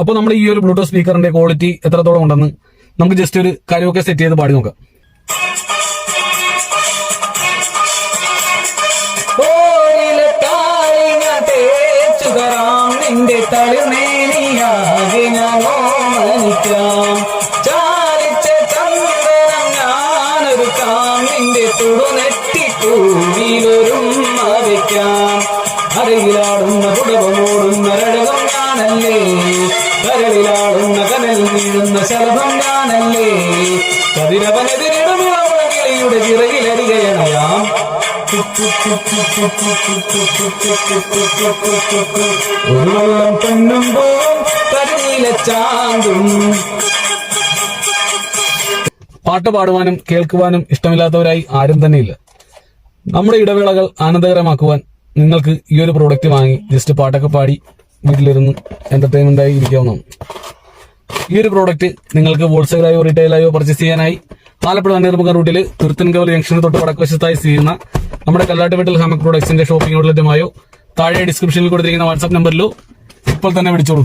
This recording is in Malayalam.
അപ്പോൾ നമ്മൾ ഈ ഒരു ബ്ലൂടൂത്ത് സ്പീക്കറിന്റെ ക്വാളിറ്റി എത്രത്തോളം ഉണ്ടെന്ന് നമുക്ക് ജസ്റ്റ് ഒരു കരോക്കെ സെറ്റ് ചെയ്ത് പാടി നോക്കാം. നിന്റെ തളിർമേനിയാകെ ഞാൻ ഓമനിക്കാം, ചാലിച്ച ചന്ദനം ഞാനൊരുക്കാം, നിന്റെ തുടുനെറ്റിക്കൂടിയിലൊരും വയ്ക്കാം. അരയിലാടുന്ന കുടവമോടുന്ന രടകം ഞാനല്ലേ, കരളിലാടുന്ന കനൽ വീഴുന്ന ശലഭം ഞാനല്ലേ, കതിരവനെതിരിടുമിളയുടെ ചിറകിലരികയണയാം. ഒരു വെള്ളം പെണ്ണുമ്പോ കരിനീല ചാന്തും. പാട്ട് പാടുവാനും കേൾക്കുവാനും ഇഷ്ടമില്ലാത്തവരായി ആരും തന്നെയില്ല. നമ്മുടെ ഇടവേളകൾ ആനന്ദകരമാക്കുവാൻ നിങ്ങൾക്ക് ഈ ഒരു പ്രോഡക്റ്റ് വാങ്ങി ജസ്റ്റ് പാട്ടൊക്കെ പാടി വീട്ടിലിരുന്ന് എന്റർടൈൻമെന്റ് ആയി ഇരിക്കാവുന്നതാണ്. ഈ ഒരു പ്രോഡക്റ്റ് നിങ്ങൾക്ക് ഹോൾസെയിലായോ റീറ്റെയിലായോ പർച്ചേസ് ചെയ്യാനായി ആലപ്പുഴ തണ്ണീർമുഖ റൂട്ടിൽ തുരുത്തൻകവൽ ജംഗ്ഷന് തൊട്ട് വടക്കുവശത്തായി സ്ഥിതി ചെയ്യുന്ന നമ്മുടെ കല്ലാട്ടുപേട്ടിൽ ഹാമക് പ്രൊഡക്ട്സിന്റെ ഷോപ്പിംഗ് ഔട്ട്ലെറ്റുമായോ താഴെ ഡിസ്ക്രിപ്ഷനിൽ കൊടുത്തിരിക്കുന്ന വാട്സ്ആപ്പ് നമ്പറിലോ ഇപ്പോൾ തന്നെ വിളിച്ചോളൂ.